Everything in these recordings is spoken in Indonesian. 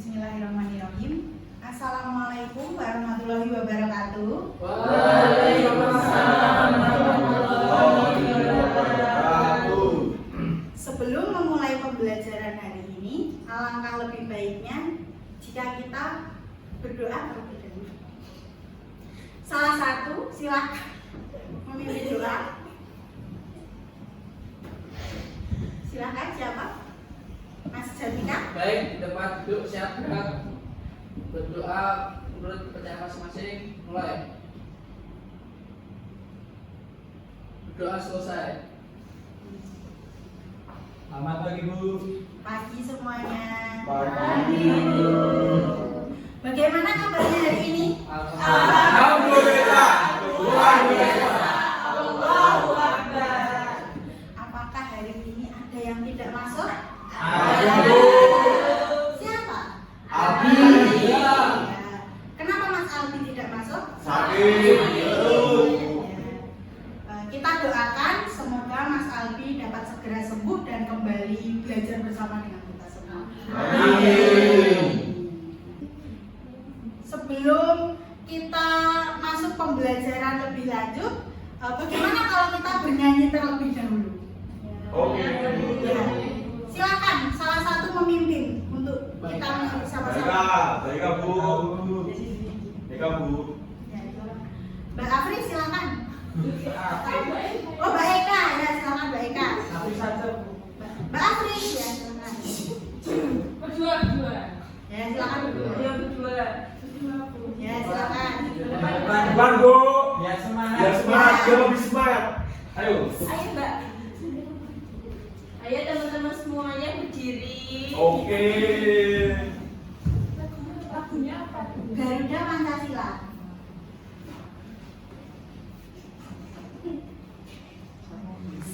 Bismillahirrahmanirrahim. Assalamualaikum warahmatullahi wabarakatuh. Waalaikumsalam warahmatullahi wabarakatuh. Sebelum memulai pembelajaran hari ini, alangkah lebih baiknya jika kita berdoa terlebih dahulu. Salah satu, silakan memimpin doa. Silakan, siapa? Mas Janika. Baik, di tempat duduk siap gerak. Berdoa menurut kepercayaan masing-masing. Mulai. Berdoa selesai. Selamat pagi Bu. Pagi semuanya. Pagi Bu. Bagaimana kabarnya hari ini? Alhamdulillah. Allahu Akbar. Apakah hari ini ada yang tidak masuk? Ada Bu. Siapa? Abi. Ya. Kenapa Mas Albi tidak masuk? Sakit. Kita doakan semoga Mas Albi dapat segera sembuh dan kembali belajar bersama dengan kita semua. Amin. Sebelum kita masuk pembelajaran lebih lanjut, bagaimana kalau kita bernyanyi terlebih dahulu? Oke. Ya. Silakan salah satu memimpin untuk kita menyanyi sama-sama. Baik Bu. Baik Bu. Ya, Mbak Afri silakan. Oh Mbak Eka ya, silakan Mbak Eka. Mbak Afri ya, silakan. Berdua. Ya silakan. Ya silakan. Depan Bu. Biar semangat. Biar lebih semangat. Ayo. Ayo Mbak. Ayo teman-teman semuanya berdiri. Oke. Lagunya apa? Garuda Pancasila.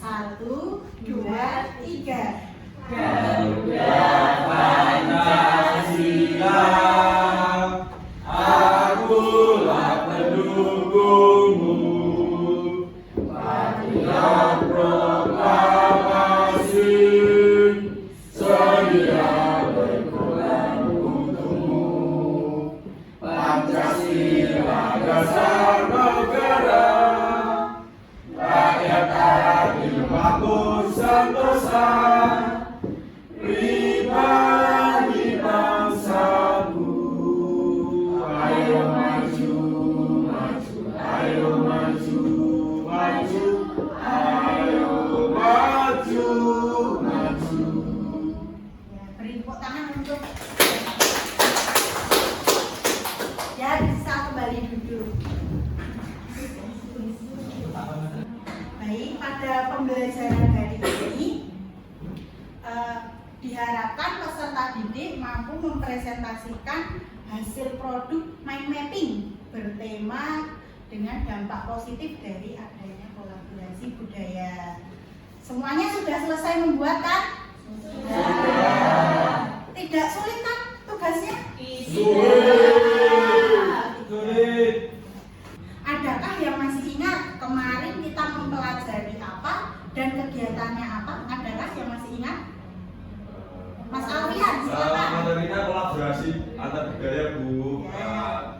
Satu, dua, tiga. Garuda Pancasila, akulah pendukungmu. Patriot proklamasi, sedia berkorban untukmu. Pancasila dasar negara, rakyat adil makmur sentosa, pribadi bangsaku. Ayo maju, maju, ayo maju, maju, ayo maju, maju. Ya, beri tepuk tangan untuk. Ya, bisa kembali duduk. Baik, pada pembelajaran hari ini diharapkan peserta didik mampu mempresentasikan hasil produk mind mapping bertema dengan dampak positif dari adanya kolaborasi budaya. Semuanya sudah selesai membuat kan? Sudah. Tidak sulit kan tugasnya? Sulit. Adakah yang masih ingat kemarin kita mempelajari apa dan kegiatannya apa? Adakah yang masih ingat? Mas Alfian, silakan. Materinya kolaborasi antar budaya Bu. Ya.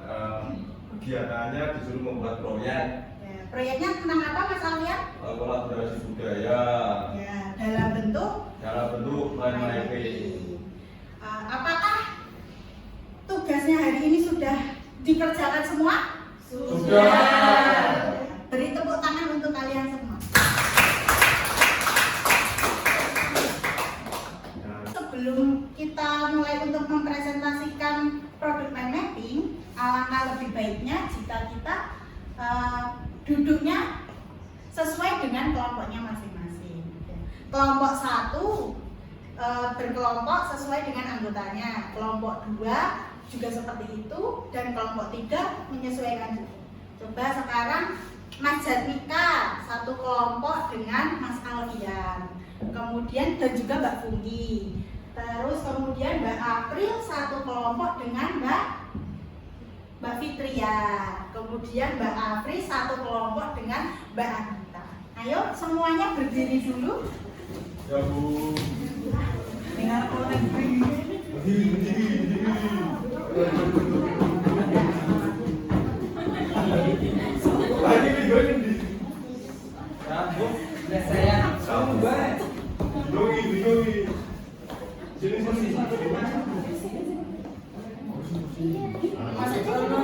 Kegiatannya disuruh membuat proyek Ya, proyeknya tentang apa Mas Alfian? kolaborasi budaya Ya, dalam bentuk dalam bentuk mind mapping. Apakah tugasnya hari ini sudah dikerjakan semua? Sudah. Beri tepuk tangan untuk kalian semua. Sebelum kita mulai untuk mempresentasikan produk mind mapping, alangkah lebih baiknya jika kita duduknya sesuai dengan kelompoknya masing-masing. Kelompok 1 berkelompok sesuai dengan anggotanya, kelompok 2 juga seperti itu, dan kelompok 3 menyesuaikan. Coba sekarang Mas Jatmika satu kelompok dengan Mas Alfian, kemudian dan juga Mbak Funggi. Terus kemudian Mbak April satu kelompok dengan Mbak Fitria. Kemudian Mbak Afri satu kelompok dengan Mbak Anita. Ayo semuanya berdiri dulu. Ya Bu. Dengan Lagi videonya di Rambut, udah saya coba. Dogi. Sini. Masuk dulu.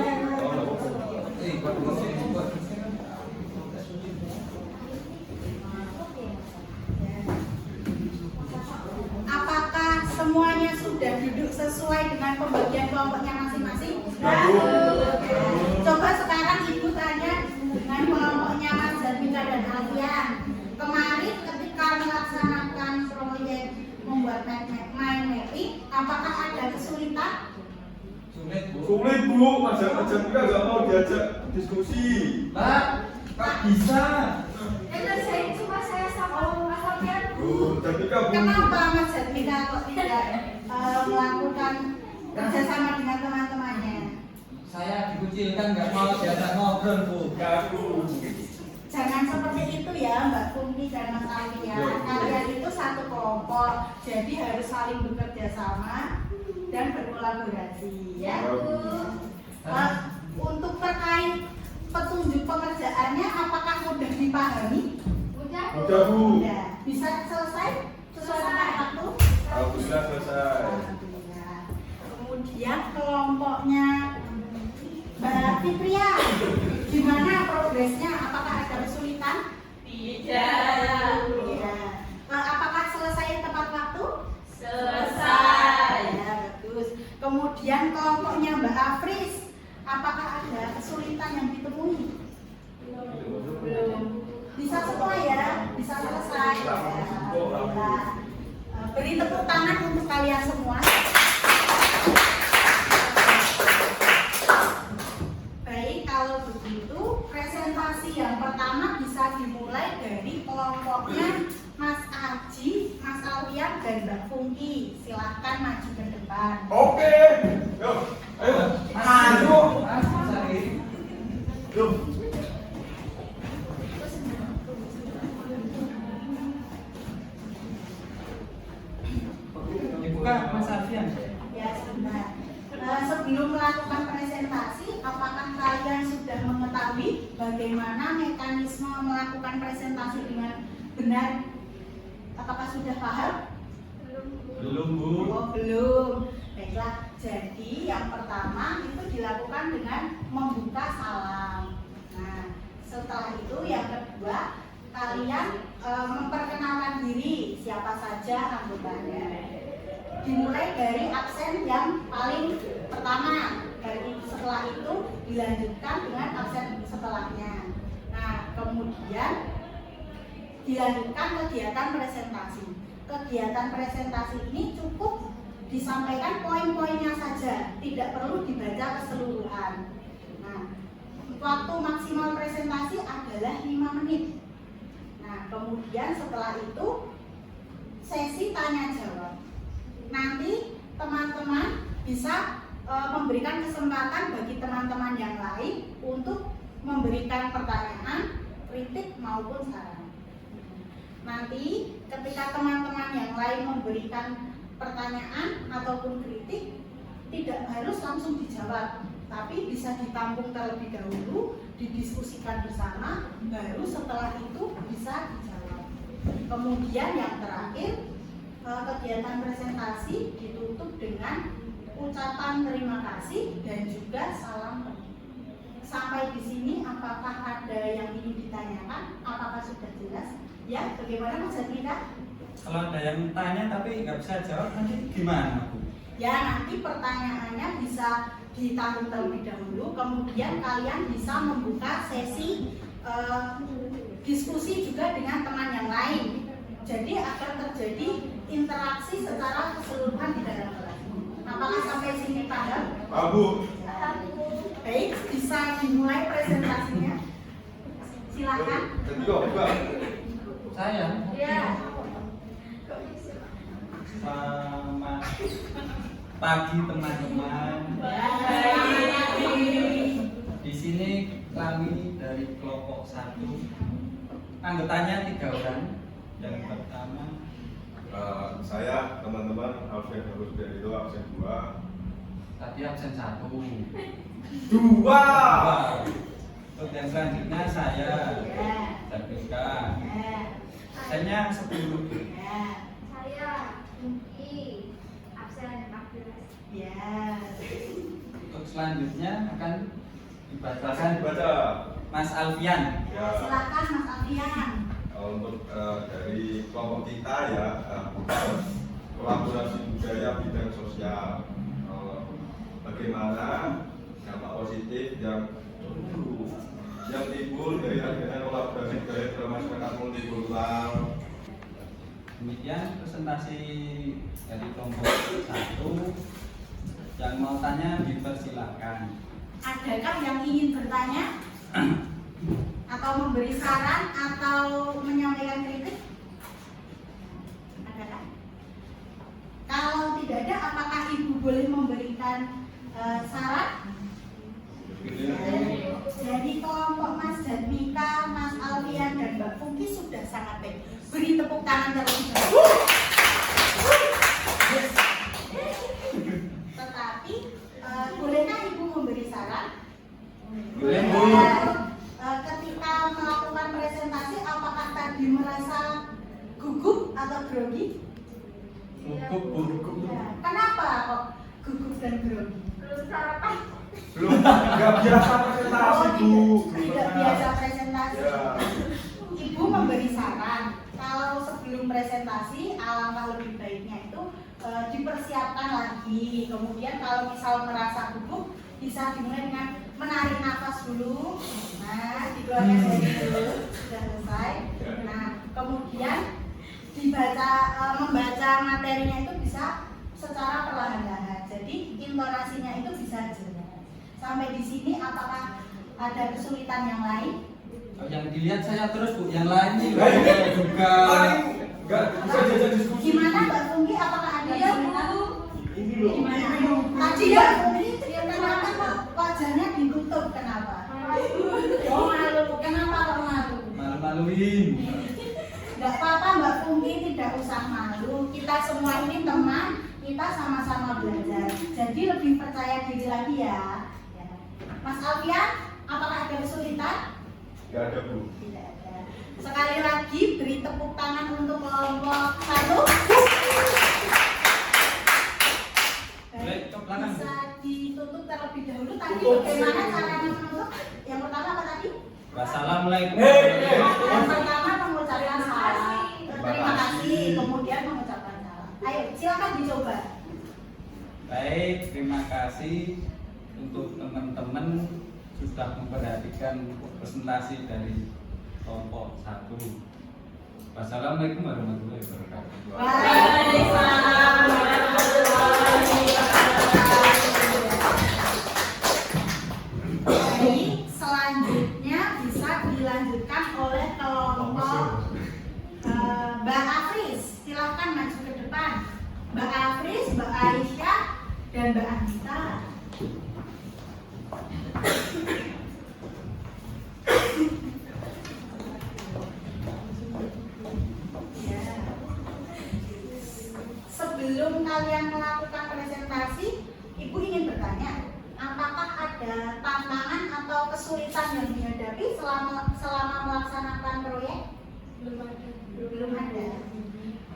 Apakah semuanya sudah duduk sesuai dengan pembagian kelompoknya masing-masing? Coba sekarang ibu tanya dengan kelompoknya Mas Zarmika dan Alfian. Kemarin ketika melaksanakan proyek membuat mind mapping, apakah ada kesulitan? Sulit bu, Mas Zarmika nggak mau diajak diskusi. Mbak, kok bisa? Cuma saya sama Mas Alfian. Bu, Zarmika bu. Kenapa Mas Zarmika kok tidak melakukan kerjasama dengan teman-temannya? Saya dikucilkan nggak mau diajak ngobrol bu. Jangan seperti itu ya Mbak Fungki dan Mas Alfian. Kalian itu satu kelompok, jadi harus saling bekerja sama dan berkolaborasi ya. Untuk terkait petunjuk pekerjaannya, apakah mudah dipahami? Udah. Udah bu. Ya, bisa selesai sesuai dengan waktu? Alhamdulillah selesai. Alhamdulillah. Kemudian kelompoknya Mbak Fitria, gimana progresnya? Apakah ada kesulitan? Tidak. Tidak. Apakah selesai tepat waktu? Selesai. Ya, bagus. Kemudian kelompoknya Mbak Afris, apakah ada kesulitan yang ditemui? Belum. Bisa semua ya, bisa selesai. Ya, alhamdulillah. Beri tepuk tangan untuk kalian semua. Baik, kalau begitu presentasi yang pertama bisa dimulai dari kelompoknya Mas Aji, Mas Alfian, dan Mbak Fungki. Silahkan maju ke depan. Oke. Yo, ayo. Aduh, Mas, sakit. Yo. Dibuka Mas Alfian. Ya, sebentar. Sebelum melakukan presentasi, apakah kalian sudah mengetahui bagaimana mekanisme melakukan presentasi dengan benar? Apakah sudah paham? Belum bu. Oh, belum. Baiklah, jadi yang pertama itu dilakukan dengan membuka salam. Nah, setelah itu yang kedua, kalian memperkenalkan diri siapa saja anggotanya. Dimulai dari absen yang paling pertama, dari setelah itu dilanjutkan dengan absen setelahnya. Nah, kemudian dilanjutkan kegiatan presentasi. Kegiatan presentasi ini cukup disampaikan poin-poinnya saja, tidak perlu dibaca keseluruhan. Nah, waktu maksimal presentasi adalah 5 menit. Nah, kemudian setelah itu sesi tanya jawab. Nanti teman-teman bisa memberikan kesempatan bagi teman-teman yang lain untuk memberikan pertanyaan, kritik maupun saran. Nanti ketika teman-teman yang lain memberikan pertanyaan ataupun kritik, tidak harus langsung dijawab, tapi bisa ditampung terlebih dahulu, didiskusikan bersama, baru setelah itu bisa dijawab. Kemudian yang terakhir, kegiatan presentasi ditutup dengan ucapan terima kasih dan juga salam. Sampai di sini apakah ada yang ingin ditanyakan? Apakah sudah jelas? Ya, bagaimana Mas Zarmika? Kalau ada yang tanya tapi nggak bisa jawab nanti gimana Bu? Ya, nanti pertanyaannya bisa ditampung terlebih dahulu, kemudian kalian bisa membuka sesi diskusi juga dengan teman yang lain. Jadi akan terjadi interaksi secara keseluruhan di dalam kelas. Apakah sampai sini paham? Bu. Baik, bisa dimulai presentasinya. Silakan. Juga. Saya. Ya. Selamat pagi teman-teman. Di sini kami dari kelompok 1. Anggotanya 3 orang. Yang pertama Saya teman-teman Alfian Harus dari itu absen 2. Tadi absen 1. 2. Untuk yang selanjutnya saya Ya. Zabika. Ya. Absennya 10. Ya. Saya Inki absen 14. Ya. Untuk selanjutnya akan Silakan dibacakan dibaca. Mas Alfian. Ya. Silakan Mas Alfian. Untuk dari kelompok kita ya, kolaborasi budaya bidang sosial. Bagaimana dampak positif yang timbul dari adanya kolaborasi budaya dalam masyarakat multikultural. Demikian presentasi dari kelompok 1. Yang mau tanya dipersilakan. Adakah yang ingin bertanya atau memberi saran atau menyampaikan kritik? Adakah? Kalau tidak ada, apakah Ibu boleh memberikan saran? Jadi kelompok Mas Jadmika, Mas Alfian, dan Mbak Fungki sudah sangat baik. Beri tepuk tangan terlebih dahulu. Tetapi bolehkah Ibu memberi saran? Boleh, Bu. Ketika melakukan presentasi, apakah tadi merasa gugup atau grogi? Gugup. Ya. Kenapa kok gugup dan grogi? Belum sarapan. Belum nggak biasa presentasi Bu. Tidak biasa presentasi. Ya. Ibu memberi saran kalau sebelum presentasi alangkah lebih baiknya itu dipersiapkan lagi. Kemudian kalau misal merasa gugup bisa dimulai dengan menarik nafas dulu. Nah, dikeluarkan dari dulu sudah selesai. Nah, kemudian membaca materinya itu bisa secara perlahan-lahan. Jadi intonasinya itu bisa jelas. Sampai di sini apakah ada kesulitan yang lain? Oh, yang dilihat saya terus Bu, yang lain nih juga. Enggak bisa jajak diskusi. Gimana Mbak Fungki? Apakah ada Iya, kesulitan? Bu. Ini loh. Gimana? Tadi ya Fungki kenapa kok wajahnya ditutup? Kenapa? Oh malu. Kenapa kok malu? Malu-maluin. Gak apa-apa Mbak Fungki, tidak usah malu. Kita semua ini teman, kita sama-sama belajar. Jadi lebih percaya diri lagi ya. Mas Alfian, apakah ada kesulitan? Enggak ada Bu. Tidak ada. Sekali lagi beri tepuk tangan untuk kelompok 1. Baik, ke belakang, Bu. Bisa ditutup terlebih dahulu. Tadi Tutup. bagaimana caranya menutup? Yang pertama apa tadi? Wassalamualaikum. Yang pertama mengucapkan salam. Terima kasih. Kemudian mengucapkan salam. Ayo, silakan dicoba. Baik, terima kasih untuk teman-teman sudah memperhatikan presentasi dari kelompok 1. Wassalamualaikum warahmatullahi wabarakatuh. Waalaikumsalam warahmatullahi wabarakatuh. Baik, selanjutnya bisa dilanjutkan oleh kelompok Mbak Afris. Silahkan maju ke depan. Mbak Afris, Mbak Aisyah, dan Mbak Anita. Ya. Sebelum kalian melakukan presentasi, Ibu ingin bertanya, apakah ada tantangan atau kesulitan yang dihadapi selama melaksanakan proyek? Belum ada.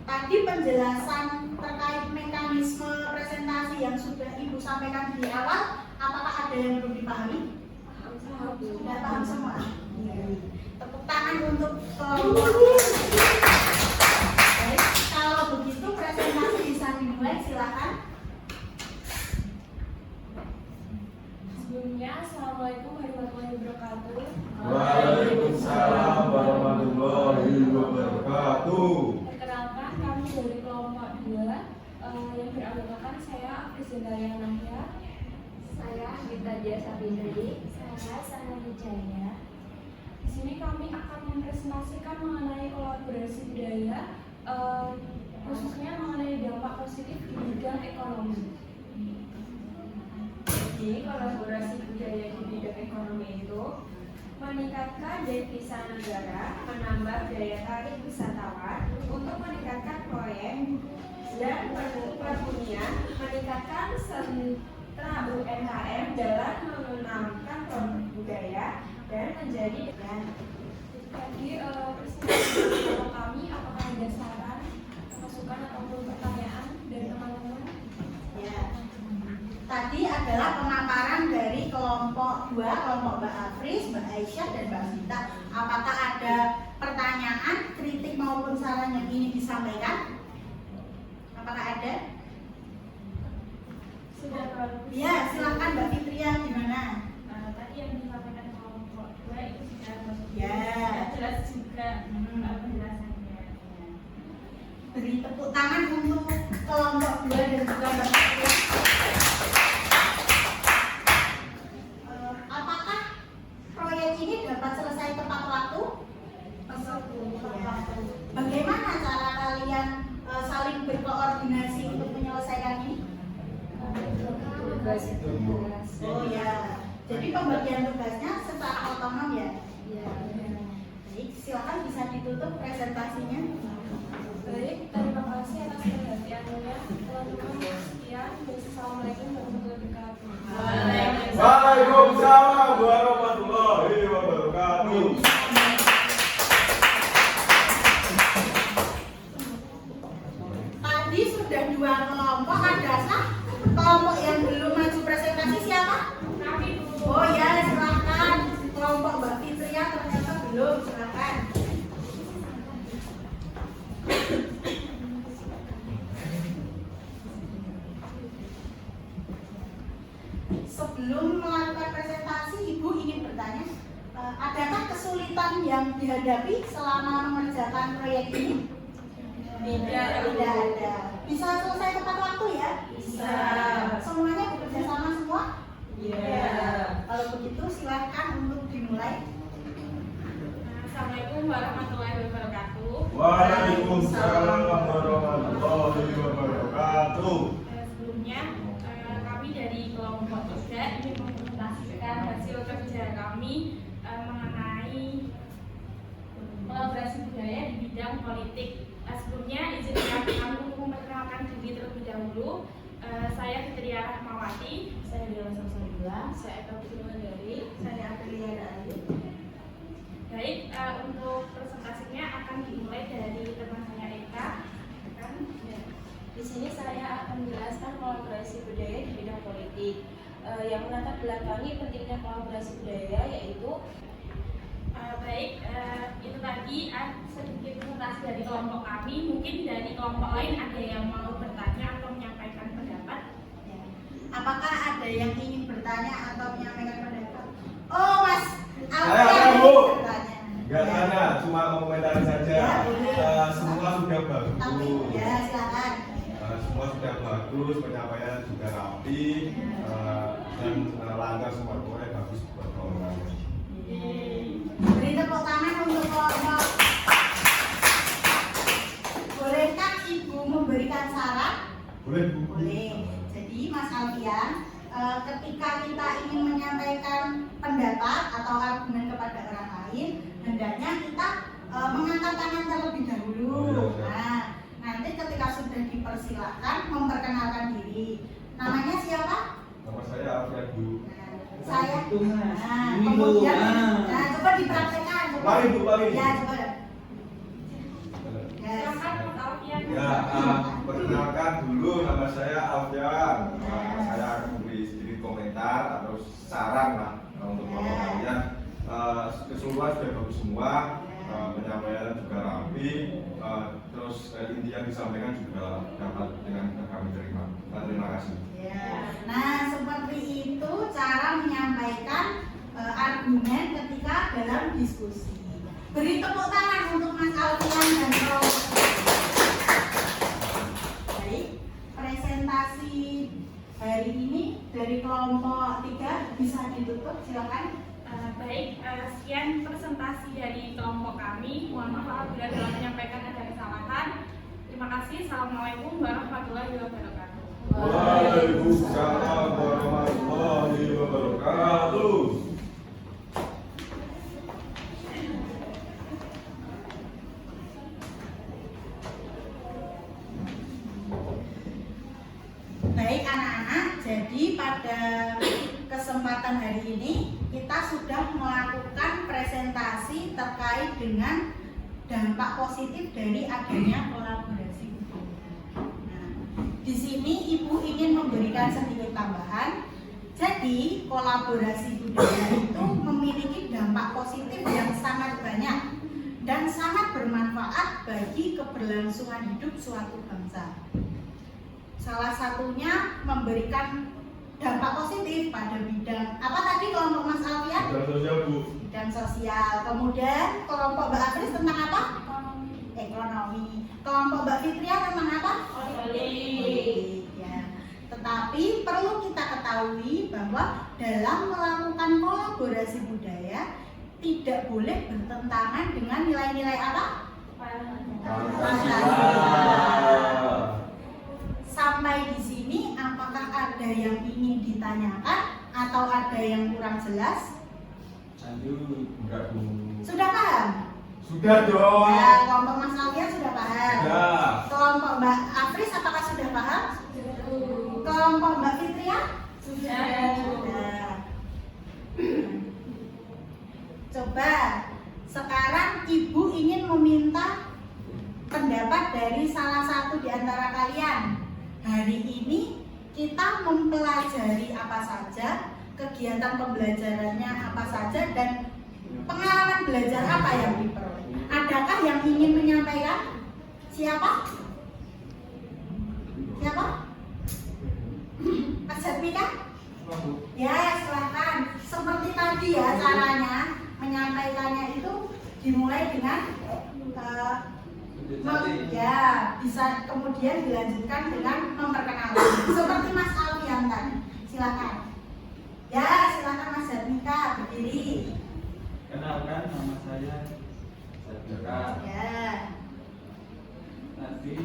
Tadi penjelasan terkait mekanisme presentasi yang sudah Ibu sampaikan di awal, apakah ada yang belum dipahami? Sudah paham semua? Tepuk tangan untuk kelompok. Baik, kalau begitu presentasi bisa dimulai, silakan. Sebelumnya, Assalamualaikum warahmatullahi wabarakatuh. Waalaikumsalam warahmatullahi wabarakatuh. Perkenalkan, kami dari kelompok 2 yang beranggotakan saya Afris Zendaya Nahya, saya Gita Jasa Bindri, saya Sana Wijaya. Di sini kami akan mempresentasikan mengenai kolaborasi budaya, khususnya mengenai dampak positif di bidang ekonomi. Jadi kolaborasi budaya di bidang ekonomi itu meningkatkan devisa negara, menambah daya tarik wisatawan untuk meningkatkan proyek dan perekonomian, meningkatkan mitra UMKM dalam mengenalkan produk budaya dan menjadi Jadi persiapan kami, apakah ada saran, masukan ataupun pertanyaan dari teman-teman? Ya. Tadi adalah pemaparan dari kelompok 2, kelompok Mbak Afris, Mbak Aisyah, dan Mbak Sinta. Apakah ada pertanyaan, kritik maupun saran yang ingin disampaikan? Apakah ada? Sudah bagus. Ya, silakan Mbak Fitria, gimana? Tadi yang disampaikan kelompok 2 itu sudah bagus. Ya. Sudah jelas juga penjelasannya. Beri tepuk tangan untuk kelompok 2 dan juga Mbak Fitria. Apakah proyek ini dapat selesai tepat waktu? Bagaimana cara kalian saling berkoordinasi untuk menyelesaikan ini? Oh ya, jadi pembagian tugasnya secara otonom ya? Baik, silakan bisa ditutup presentasinya. Baik, terima kasih atas perhatiannya. Teman-teman, sekian. Wassalamualaikum warahmatullahi wabarakatuh. Waalaikumsalam warahmatullahi wabarakatuh. Tadi sudah 2 kelompok, ada sah? Kelompok yang belum maju presentasi siapa? Kami Oh ya, silakan. Kelompok Mbak Fitria ternyata belum, silakan. Sebelum melakukan presentasi, Ibu ingin bertanya, adakah kesulitan yang dihadapi selama mengerjakan proyek ini? Tidak ada. Bisa selesai tepat waktu ya? Bisa. Semuanya bekerja sama semua? Iya. Kalau begitu silahkan untuk dimulai. Assalamualaikum warahmatullahi wabarakatuh. Waalaikumsalam warahmatullahi wabarakatuh. Sebelumnya kami dari kelompok 3 ingin mempresentasikan hasil kerja kami mengenai kolaborasi budaya di bidang politik. Sebelumnya izinkan kami untuk memperkenalkan diri terlebih dahulu. Saya Fitria Rahmawati. Saya Dewa Samsudula. Saya Eka Putri Mandari. Saya Aprilia Rahayu. Baik, untuk presentasinya akan dimulai dari teman saya Eka. Di sini saya akan menjelaskan kolaborasi budaya di bidang politik. Yang menata belakangi pentingnya kolaborasi budaya yaitu Itu tadi sedikit presentasi dari kelompok kami. Mungkin dari kelompok lain ada yang mau bertanya atau menyampaikan pendapat. Ya. Apakah ada yang ingin bertanya atau menyampaikan pendapat? Oh, Mas Saya Alfian akan, Bu. ingin bertanya. Enggak tanya, cuma komentari saja. Ya, boleh. Semua sudah Tapi bagus. ya silakan. Semua sudah bagus, penyampaian juga rapi dan lancar semua, pokoknya bagus buat kawan-kawan. Beri tepuk tangan untuk kelompok. Bolehkah Ibu memberikan saran? Boleh, Bu? Boleh. Jadi Mas Alfian, ketika kita ingin menyampaikan pendapat atau argumen kepada orang lain, hendaknya kita mengangkat tangan terlebih dahulu. Oh, iya, iya. Nah, nanti ketika sudah dipersilakan memperkenalkan diri. Namanya siapa? Nama saya Alfian, Bu. Saya. Itu, Mas. Nah, Ini kemudian, loh, nah coba dipraktekkan. Coba. Mari, Bu, mari. Ya, coba. Yes. Silakan Mas Alfian. Ya, perkenalkan dulu nama saya Alfian. Saya akan beri sedikit komentar atau saran lah untuk kalian. Keseluruhan sudah bagus semua, penyampaian juga rapi, terus inti yang disampaikan juga dapat dengan kami terima. Terima kasih. Ya. Nah, seperti itu cara menyampaikan argumen ketika dalam diskusi. Beri tepuk tangan untuk Mas Alfian dan kelompok. Baik, presentasi hari ini dari kelompok 3 bisa ditutup, silakan. Sekian presentasi dari kelompok kami. Mohon maaf apabila dalam menyampaikan ada kesalahan. Terima kasih. Assalamualaikum warahmatullahi wabarakatuh. Waalaikumsalam warahmatullahi wabarakatuh. Baik anak-anak, Jadi pada kesempatan hari ini kita sudah melakukan presentasi terkait dengan dampak positif dari adanya kolaborasi budaya. Nah, di sini Ibu ingin memberikan sedikit tambahan. Jadi kolaborasi budaya itu memiliki dampak positif yang sangat banyak dan sangat bermanfaat bagi keberlangsungan hidup suatu bangsa. Salah satunya memberikan dampak positif pada bidang apa tadi kelompok Mas Alfian? Bidang sosial, Bu. Bidang sosial. Kemudian kelompok Mbak Apris tentang apa? Ekonomi. Kelompok Mbak Fitria tentang apa? Politik. Ya. Tetapi perlu kita ketahui bahwa dalam melakukan kolaborasi budaya tidak boleh bertentangan dengan nilai-nilai apa? Sampai di sini apakah ada yang ingin ditanyakan atau ada yang kurang jelas? Lanjut, enggak Bu. Sudah paham? Sudah dong. Ya, kelompok Mas Alfian sudah paham. Sudah. Kelompok Mbak Apris apakah sudah paham? Kelompok Mbak Fitria? Sudah. Coba sekarang Ibu ingin meminta pendapat dari salah satu di antara kalian. Hari ini kita mempelajari apa saja, kegiatan pembelajarannya apa saja, dan pengalaman belajar apa yang diperoleh. Adakah yang ingin menyampaikan? Siapa? Siapa? Mas Jatmika? Ya, silakan. Seperti tadi ya caranya menyampaikannya itu dimulai dengan ya bisa kemudian dilanjutkan dengan memperkenalkan seperti Mas Alfian tadi. Silakan. Ya, silakan Mas Jatmika berdiri. Kenalkan, nama saya Jatmika. Ya. Nanti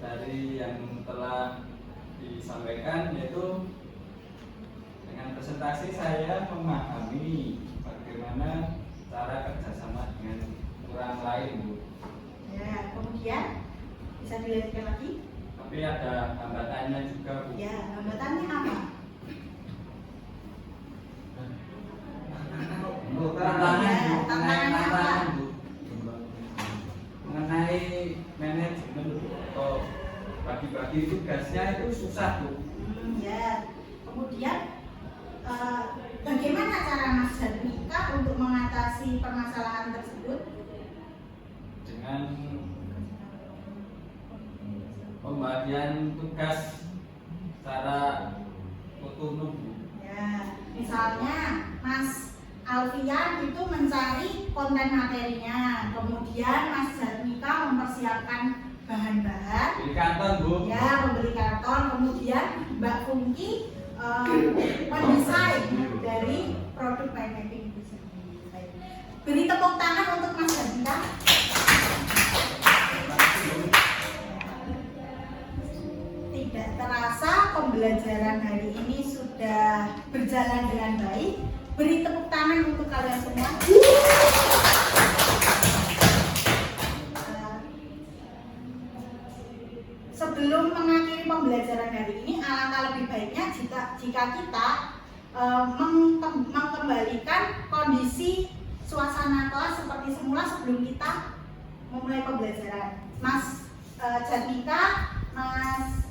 dari yang telah disampaikan yaitu dengan presentasi saya memahami bagaimana cara kerjasama dengan orang lain, Bu. Ya, kemudian bisa dilanjutkan lagi. Tapi ada hambatannya juga, Bu. Ya, hambatannya apa? Untuk tantangan, Bu. Ya, tantangannya apa? Bu. Mengenai manajemen atau bagi-bagi tugasnya itu susah, Bu. Ya. Kemudian bagaimana cara Mas Jatmika untuk mengatasi permasalahan tersebut? Dengan pembagian tugas secara otonom, Bu. Ya, misalnya Mas Alfian itu mencari konten materinya, kemudian Mas Jatmika mempersiapkan bahan-bahan. Di kantor, Bu. Ya, membeli karton, kemudian Mbak Fungki mendesain dari produk piping itu sendiri. Baik. Beri tepuk tangan untuk Mas Jatmika. Tidak terasa pembelajaran hari ini sudah berjalan dengan baik. Beri tepuk tangan untuk kalian semua. Sebelum mengakhiri pembelajaran hari ini, alangkah lebih baiknya jika kita mengembalikan kondisi suasana kelas seperti semula sebelum kita memulai pembelajaran. Mas Jatmika, Mas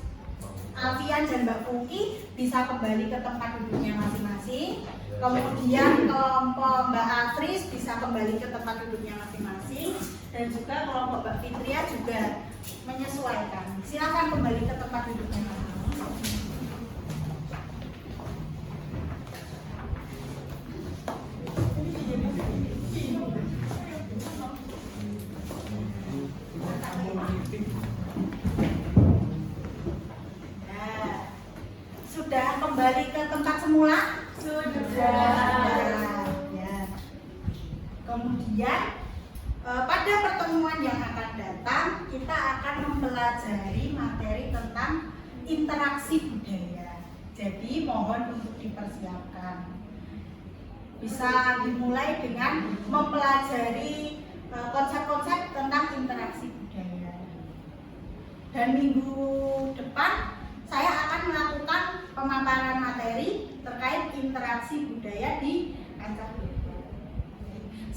Alfian dan Mbak Fungki bisa kembali ke tempat duduknya masing-masing. Kemudian kelompok Mbak Apris bisa kembali ke tempat duduknya masing-masing, dan juga kelompok Mbak Fitria juga menyesuaikan. Silakan kembali ke tempat duduknya masing-masing. Nah, sudah kembali ke tempat semula? Sudah. Ya. Kemudian pada pertemuan yang akan datang kita akan mempelajari materi tentang interaksi budaya. Jadi mohon untuk dipersiapkan. Bisa dimulai dengan mempelajari konsep-konsep tentang interaksi budaya. Dan minggu depan saya pemaparan materi terkait interaksi budaya di kancah global.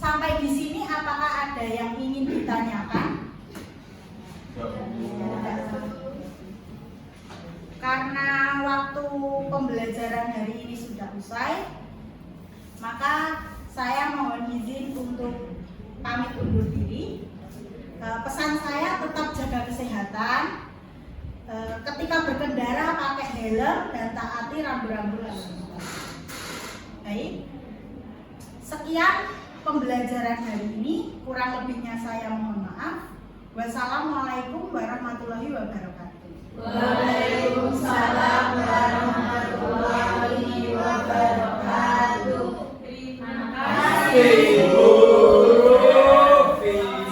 Sampai di sini apakah ada yang ingin ditanyakan? Karena waktu pembelajaran hari ini sudah usai, maka saya mohon izin untuk pamit undur diri. Pesan saya tetap jaga kesehatan. Ketika berkendara pakai helm dan taati rambu-rambu lalu lintas. Baik, sekian pembelajaran hari ini. Kurang lebihnya saya mohon maaf. Wassalamualaikum warahmatullahi wabarakatuh. Waalaikumsalam warahmatullahi wabarakatuh. Terima kasih.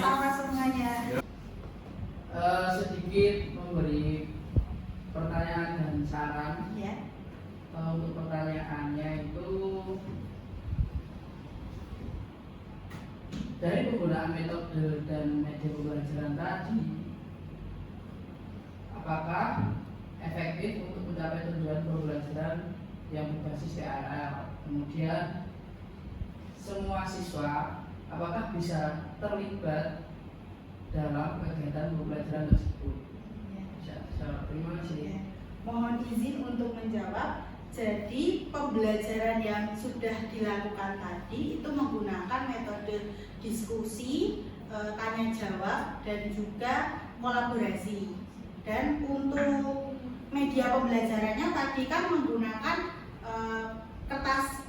Sama semuanya. Sedikit memberi pertanyaan dan saran. Ya. Untuk pertanyaannya itu dari penggunaan metode dan media pembelajaran tadi, apakah efektif untuk mencapai tujuan pembelajaran yang berbasis TRL? Kemudian semua siswa apakah bisa terlibat dalam kegiatan pembelajaran tersebut? Terima kasih. Ya. Mohon izin untuk menjawab. Jadi pembelajaran yang sudah dilakukan tadi itu menggunakan metode diskusi, tanya jawab, dan juga kolaborasi. Dan untuk media pembelajarannya tadi kan menggunakan kertas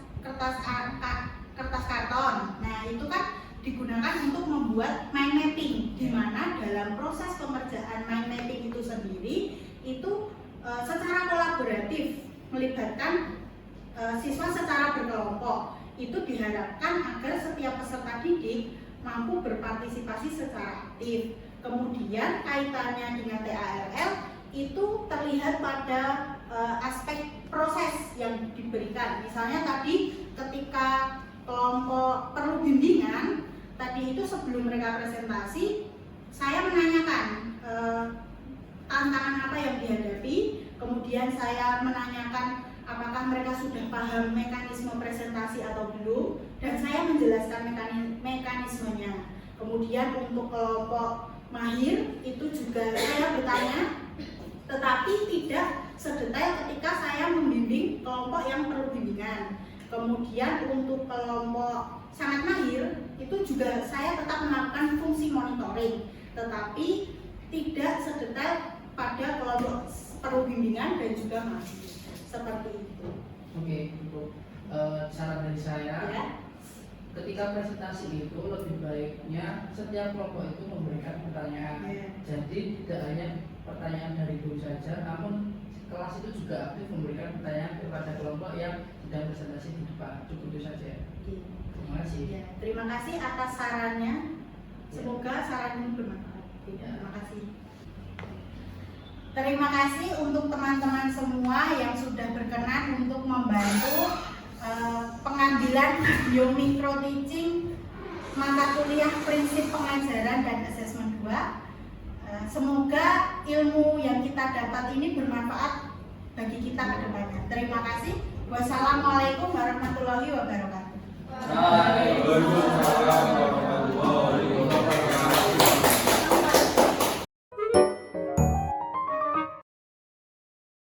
karton. Nah itu kan digunakan untuk membuat mind mapping, di mana dalam proses pengerjaan mind mapping itu sendiri itu secara kolaboratif melibatkan siswa secara berkelompok. Itu diharapkan agar setiap peserta didik mampu berpartisipasi secara aktif. Kemudian kaitannya dengan TARL itu terlihat pada aspek proses yang diberikan. Misalnya tadi ketika kelompok perlu bimbingan, tadi itu sebelum mereka presentasi, saya menanyakan tantangan apa yang dihadapi. Kemudian saya menanyakan apakah mereka sudah paham mekanisme presentasi atau belum, dan saya menjelaskan mekanismenya. Kemudian untuk kelompok mahir itu juga saya bertanya, tetapi tidak sedetail ketika saya membimbing kelompok yang perlu bimbingan. Kemudian untuk kelompok sangat mahir itu juga saya tetap melakukan fungsi monitoring, tetapi tidak sedetail pada kelompok perlu bimbingan dan juga mahir. Seperti itu. Oke, untuk saran dari saya, Ya. ketika presentasi itu lebih baiknya setiap kelompok itu memberikan pertanyaan. Ya. Jadi tidak hanya pertanyaan dari guru saja, namun kelas itu juga aktif memberikan pertanyaan kepada kelompok yang sedang presentasi di depan. Cukup itu saja. Terima kasih. Ya, terima kasih atas sarannya. Semoga saran ini bermanfaat. Terima kasih. Terima kasih untuk teman-teman semua yang sudah berkenan untuk membantu pengambilan video micro teaching mata kuliah prinsip pengajaran dan asesmen 2. Semoga ilmu yang kita dapat ini bermanfaat bagi kita ke depannya. Terima kasih. Wassalamualaikum warahmatullahi wabarakatuh. Waalaikumsalam.